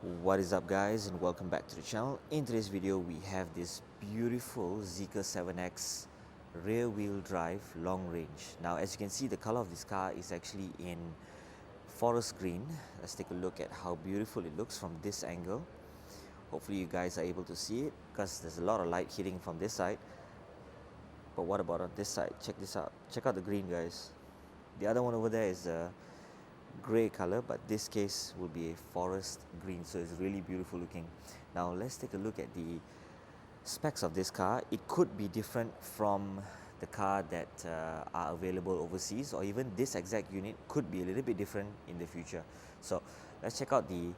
What is up guys, and welcome back to the channel. In today's video we have this beautiful Zeekr 7X rear wheel drive long range. Now as you can see, the color of this car is actually in forest green. Let's take a look at how beautiful it looks from this angle. Hopefully you guys are able to see it because there's a lot of light hitting from this side. But what about on this side? Check this out. Check out the green, guys. The other one over there is grey color, but this case will be a forest green, so it's really beautiful looking. Now let's take a look at the specs of this car. It could be different from the car that are available overseas, or even this exact unit could be a little bit different in the future. So let's check out the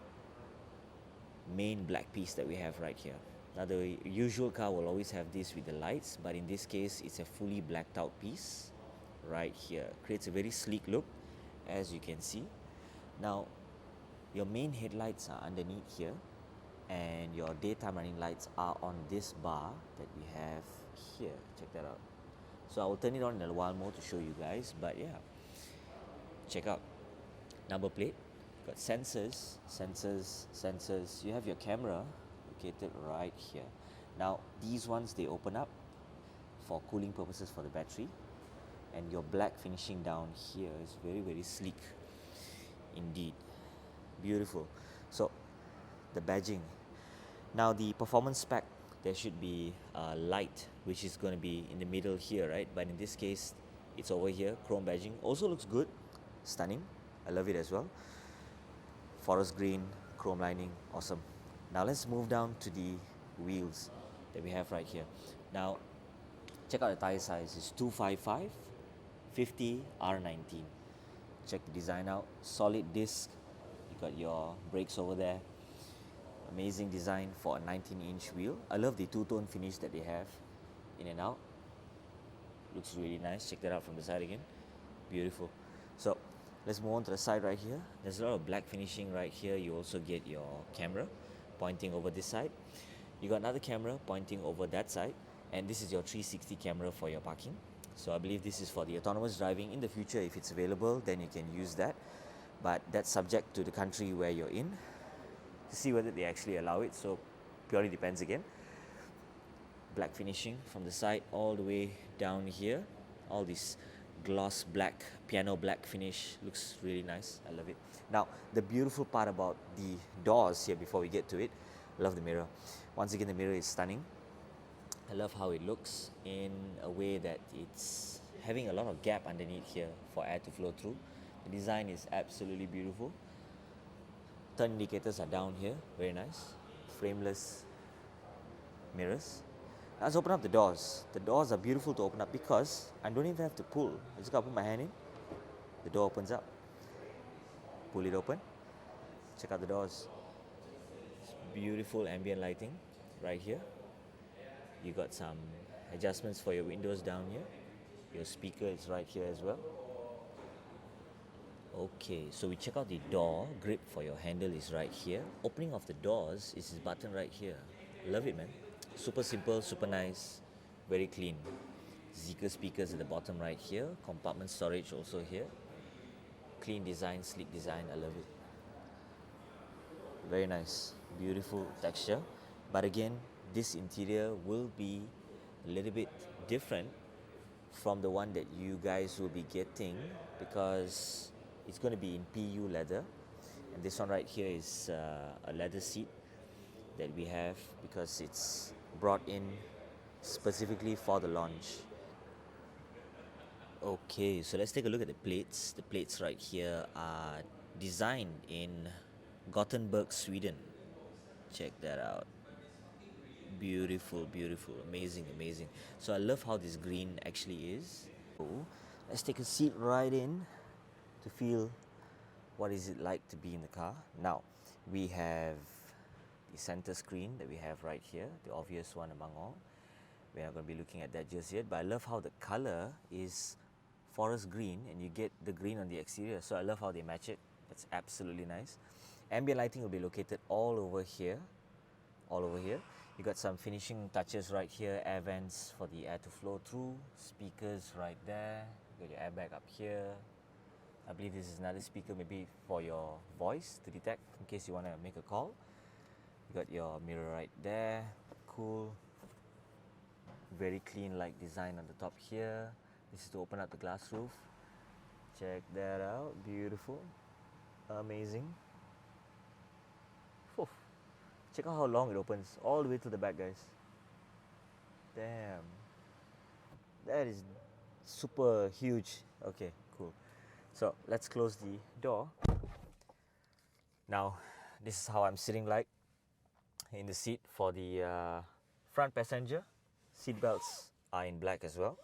main black piece that we have right here. Now the usual car will always have this with the lights, but in this case it's a fully blacked out piece right here. Creates a very sleek look, as you can see. Now your main headlights are underneath here, and your daytime running lights are on this bar that we have here. Check that out. So I will turn it on in a while more to show you guys, but yeah, check out number plate. Got sensors. You have your camera located right here. Now these ones, they open up for cooling purposes for the battery, and your black finishing down here is very sleek indeed. Beautiful. So the badging. Now the performance spec, there should be light, which is going to be in the middle here, right? But in this case it's over here. Chrome badging also looks good, stunning. I love it as well. Forest green, chrome lining, awesome. Now let's move down to the wheels that we have right here. Now check out the tire size. It's 255 50 R19. Check the design out. Solid disc. You got your brakes over there. Amazing design for a 19-inch wheel. I love the two-tone finish that they have in and out. Looks really nice. Check that out from the side again. Beautiful. So let's move on to the side right here. There's a lot of black finishing right here. You also get your camera pointing over this side. You got another camera pointing over that side, and this is your 360 camera for your parking. So I believe this is for the autonomous driving. In the future, if it's available, then you can use that, but that's subject to the country where you're in to see whether they actually allow it. So purely depends again. Black finishing from the side all the way down here. All this gloss black, piano black finish, looks really nice. I love it. Now the beautiful part about the doors here, before we get to it, I love the mirror. Once again, the mirror is stunning. I love how it looks in a way that it's having a lot of gap underneath here for air to flow through. The design is absolutely beautiful. Turn indicators are down here, very nice. Frameless mirrors. Now let's open up the doors. The doors are beautiful to open up because I don't even have to pull. I just gotta put my hand in. The door opens up. Pull it open. Check out the doors. It's beautiful ambient lighting right here. You got some adjustments for your windows down here. Your speaker is right here as well. Okay, so we check out the door. Grip for your handle is right here. Opening of the doors is this button right here. Love it, man. Super simple, super nice, very clean. Zeekr speakers at the bottom right here. Compartment storage also here. Clean design, sleek design. I love it. Very nice, beautiful texture. But again, this interior will be a little bit different from the one that you guys will be getting, because it's going to be in PU leather, and this one right here is a leather seat that we have because it's brought in specifically for the launch. Okay, so let's take a look at the plates. The plates right here are designed in Gothenburg, Sweden. Check that out. Beautiful, amazing. So I love how this green actually is. So let's take a seat right in to feel what is it like to be in the car. Now we have the center screen that we have right here, the obvious one among all. We're not going to be looking at that just yet, but I love how the color is forest green and you get the green on the exterior. So I love how they match it. That's absolutely nice. Ambient lighting will be located all over here. You got some finishing touches right here. Air vents for the air to flow through. Speakers right there. You got your airbag up here. I believe this is another speaker maybe for your voice to detect in case you want to make a call. You got your mirror right there, cool. Very clean like design on the top here. This is to open up the glass roof. Check that out, beautiful, amazing. Oof. Check out how long it opens, all the way to the back, guys. Damn, that is super huge. Okay, cool. So let's close the door. Now, this is how I'm sitting like in the seat for the front passenger. Seat belts are in black as well,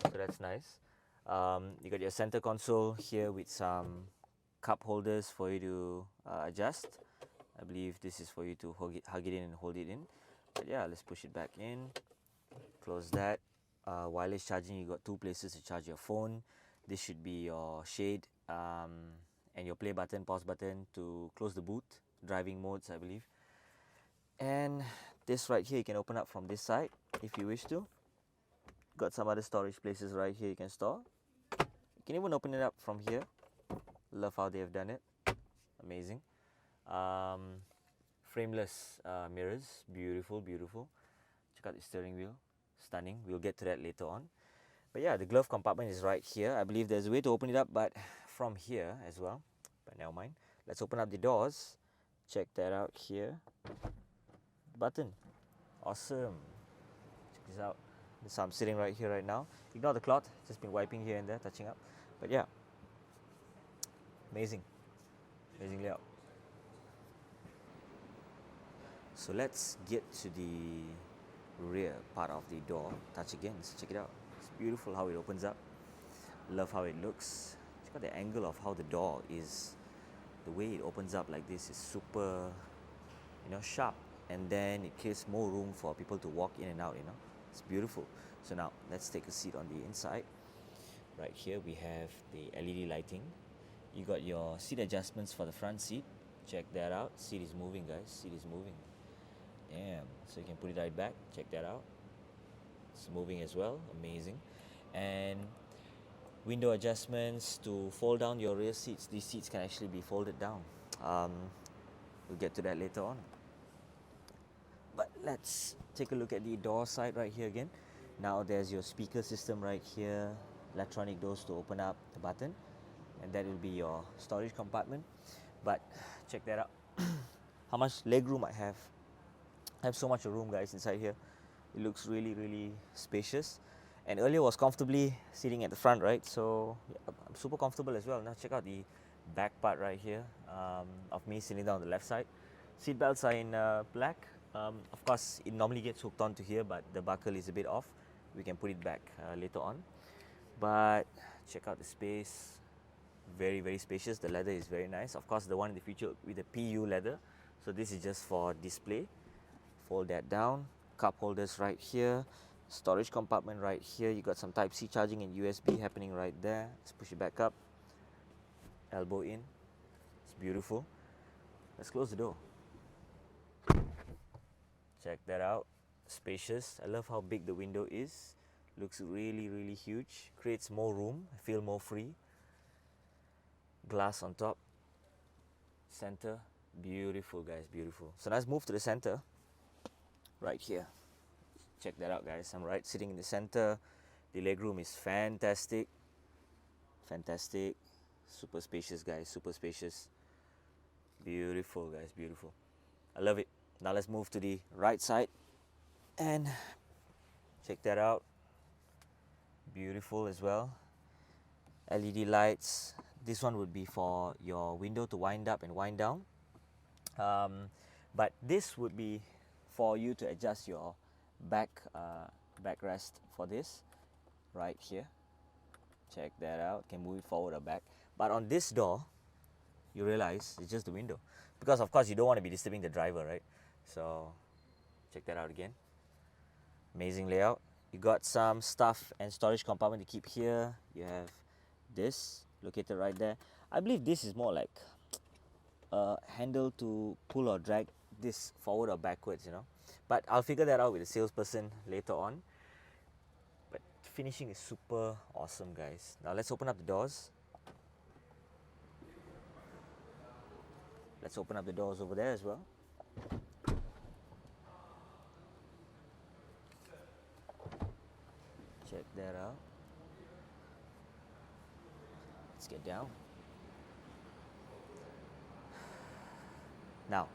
so that's nice. You got your center console here with some cup holders for you to adjust. I believe this is for you to hug it in and hold it in. But yeah, let's push it back in. Close that. Wireless charging, you got 2 places to charge your phone. This should be your shade and your play button, pause button to close the boot. Driving modes, I believe. And this right here you can open up from this side if you wish to. Got some other storage places right here you can store. You can even open it up from here. Love how they have done it. Amazing. Frameless mirrors, beautiful, beautiful. Check out the steering wheel, stunning. We'll get to that later on. But yeah, the glove compartment is right here. I believe there's a way to open it up, but from here as well. But never mind. Let's open up the doors. Check that out here. Button, awesome. Check this out. So I'm sitting right here right now. Ignore the cloth, just been wiping here and there, touching up. But yeah, amazing, amazing layout. So let's get to the rear part of the door. Touch again, let's check it out. It's beautiful how it opens up. Love how it looks. Check out the angle of how the door is. The way it opens up like this is super, sharp. And then it gives more room for people to walk in and out, It's beautiful. So now let's take a seat on the inside. Right here we have the LED lighting. You got your seat adjustments for the front seat. Check that out. Seat is moving, guys. Seat is moving. Damn. So you can put it right back. Check that out. It's moving as well. Amazing. And window adjustments to fold down your rear seats. These seats can actually be folded down. We'll get to that later on. But let's take a look at the door side right here again. Now there's your speaker system right here, electronic doors to open up the button, and that will be your storage compartment. But check that out. How much leg room I have. I have so much room, guys, inside here. It looks really, really spacious. And earlier was comfortably sitting at the front, right? So yeah, I'm super comfortable as well. Now check out the back part right here of me sitting down on the left side. Seat belts are in black. Of course, it normally gets hooked onto here, but the buckle is a bit off. We can put it back later on. But check out the space. Very, very spacious. The leather is very nice. Of course, the one in the future with the PU leather. So this is just for display. Fold that down. Cup holders right here. Storage compartment right here. You got some Type-C charging and USB happening right there. Let's push it back up. Elbow in. It's beautiful. Let's close the door. Check that out. Spacious. I love how big the window is. Looks really, really huge. Creates more room. I feel more free. Glass on top. Center. Beautiful, guys. Beautiful. So let's move to the center. Right here. Check that out, guys. I'm right sitting in the center. The legroom is fantastic. Fantastic. Super spacious, guys. Super spacious. Beautiful, guys. Beautiful. I love it. Now let's move to the right side and check that out. Beautiful as well. LED lights. This one would be for your window to wind up and wind down. But this would be for you to adjust your backrest for this right here. Check that out. Can move it forward or back. But on this door, you realize it's just the window, because of course you don't want to be disturbing the driver, right? So check that out again. Amazing layout. You got some stuff and storage compartment to keep here. You have this located right there. I believe this is more like a handle to pull or drag this forward or backwards, But I'll figure that out with the salesperson later on. But finishing is super awesome, guys. Now let's open up the doors. Let's open up the doors over there as well. that out. Let's get down. Now,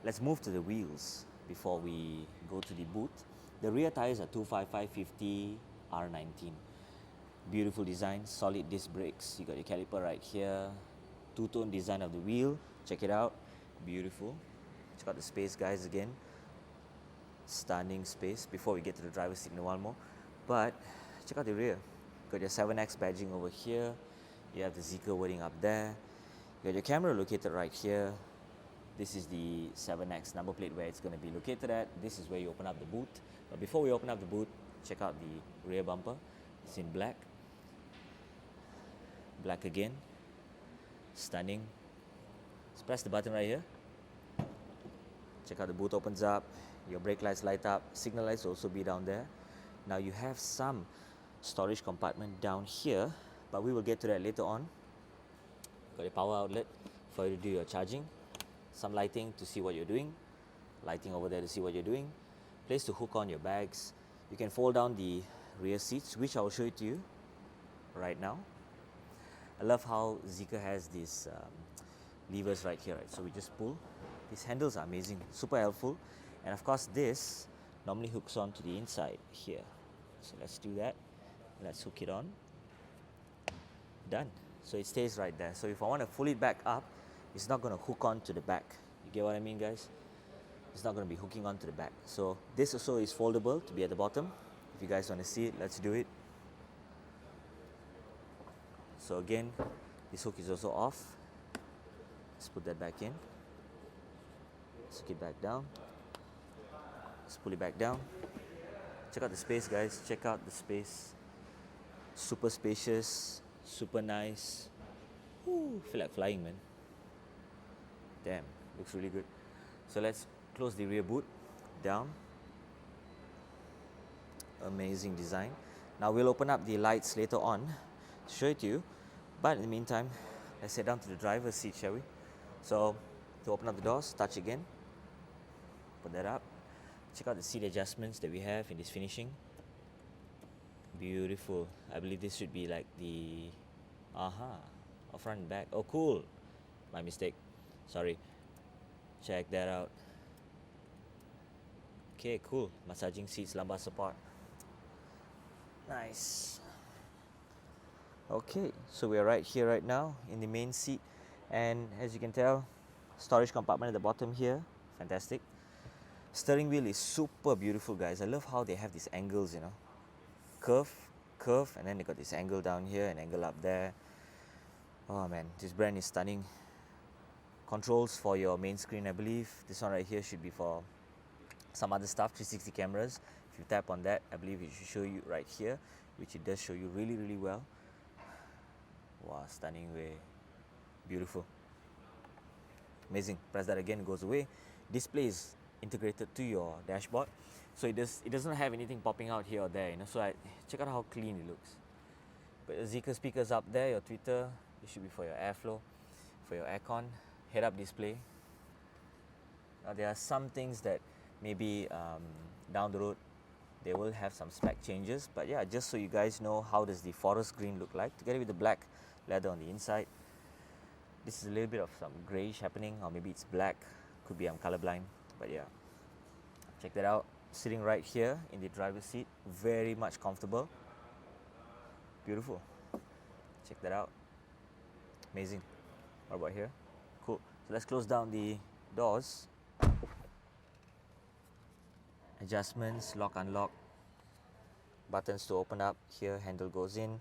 let's move to the wheels before we go to the boot. The rear tires are 255/50 R19. Beautiful design, solid disc brakes. You got your caliper right here. Two-tone design of the wheel. Check it out. Beautiful. Check out the space, guys, again. Stunning space. Before we get to the driver's seat in a while more. But check out the rear. Got your 7X badging over here. You have the Zeekr wording up there. You got your camera located right here. This is the 7X number plate where it's going to be located at. This is where you open up the boot. But before we open up the boot, check out the rear bumper. It's in black. Black again. Stunning. Let's press the button right here. Check out the boot opens up. Your brake lights light up. Signal lights also be down there. Now you have some storage compartment down here, but we will get to that later on. Got your power outlet for you to do your charging. Some lighting to see what you're doing. Lighting over there to see what you're doing. Place to hook on your bags. You can fold down the rear seats, which I will show it to you right now. I love how Zeekr has these levers right here, right? So we just pull. These handles are amazing, super helpful. And of course this normally hooks on to the inside here. So let's do that. Let's hook it on. Done. So it stays right there. So if I want to pull it back up, it's not going to hook on to the back. You get what I mean, guys? It's not going to be hooking on to the back. So this also is foldable to be at the bottom. If you guys want to see it, let's do it. So again, this hook is also off. Let's put that back in. Let's hook it back down. Let's pull it back down. Check out the space, guys. Check out the space. Super spacious, super nice. Ooh, feel like flying, man. Damn, looks really good. So let's close the rear boot down. Amazing design. Now we'll open up the lights later on to show it to you. But in the meantime, let's head down to the driver's seat, shall we? So to open up the doors, touch again. Put that up. Check out the seat adjustments that we have in this finishing. Beautiful. I believe this should be like the front and back. Oh, cool. My mistake. Sorry. Check that out. Okay, cool. Massaging seats, lumbar support. Nice. Okay, so we are right here right now in the main seat, and as you can tell, storage compartment at the bottom here. Fantastic. Steering wheel is super beautiful, guys. I love how they have these angles, you know. Curve, and then they got this angle down here and angle up there. Oh man, this brand is stunning. Controls for your main screen, I believe. This one right here should be for some other stuff, 360 cameras. If you tap on that, I believe it should show you right here, which it does show you really, really well. Wow, stunning way. Beautiful. Amazing. Press that again, it goes away. Display is integrated to your dashboard. So it doesn't have anything popping out here or there, you know. So check out how clean it looks. But the Zeekr speakers up there, your tweeter, it should be for your airflow, for your aircon, head-up display. Now there are some things that maybe down the road they will have some spec changes, but yeah, just so you guys know how does the forest green look like together with the black leather on the inside. This is a little bit of some grayish happening, or maybe it's black, could be I'm colorblind, but yeah, check that out. Sitting right here in the driver's seat, very much comfortable. Beautiful. Check that out. Amazing. What about here? Cool. So let's close down the doors. Adjustments, lock, unlock. Buttons to open up. Here, handle goes in.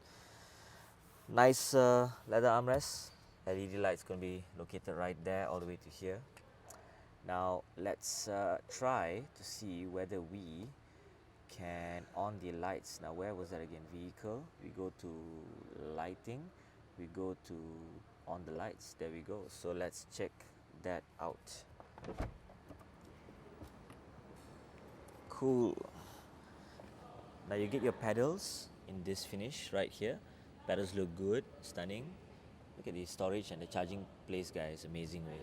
Nice leather armrest. LED lights going to be located right there all the way to here. Now let's try to see whether we can on the lights. Now where was that again? Vehicle. We go to lighting. We go to on the lights. There we go. So let's check that out. Cool. Now you get your pedals in this finish right here. Pedals look good, stunning. Look at the storage and the charging place, guys. Amazing way.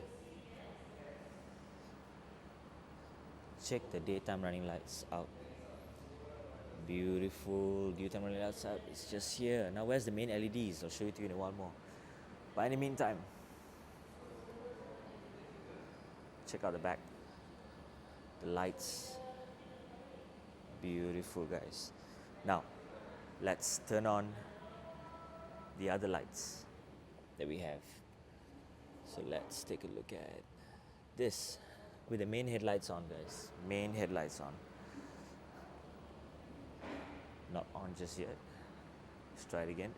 Check the daytime running lights out. Beautiful daytime running lights up. It's just here. Now where's the main LEDs? I'll show it to you in a while more. But in the meantime, check out the back. The lights. Beautiful, guys. Now, let's turn on the other lights that we have. So let's take a look at this with the main headlights on, guys. Main headlights on. Not on just yet. Let's try it again.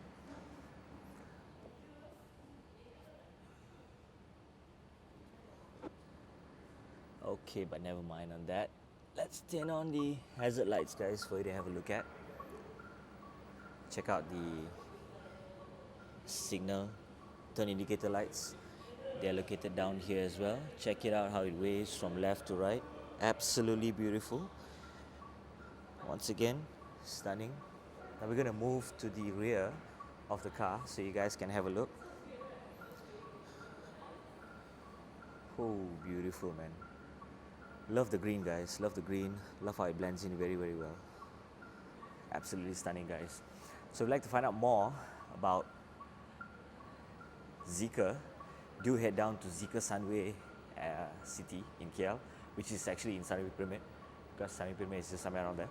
Okay, but never mind on that. Let's turn on the hazard lights, guys, for you to have a look at. Check out the signal turn indicator lights. They're located down here as well. Check it out how it waves from left to right. Absolutely beautiful. Once again, stunning. Now we're going to move to the rear of the car so you guys can have a look. Oh, beautiful, man. Love the green, guys. Love the green. Love how it blends in very, very well. Absolutely stunning, guys. So if you'd like to find out more about Zeekr, do head down to Zeekr Sunway City in KL, which is actually in Sunway Pyramid, because Sunway Pyramid is just somewhere around there.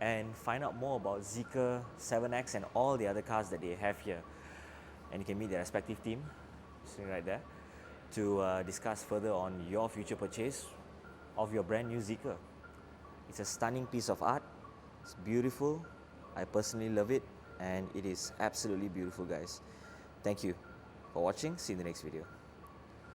And find out more about Zeekr 7X and all the other cars that they have here. And you can meet their respective team, sitting right there, to discuss further on your future purchase of your brand new Zeekr. It's a stunning piece of art. It's beautiful. I personally love it, and it is absolutely beautiful, guys. Thank you for watching. See you in the next video.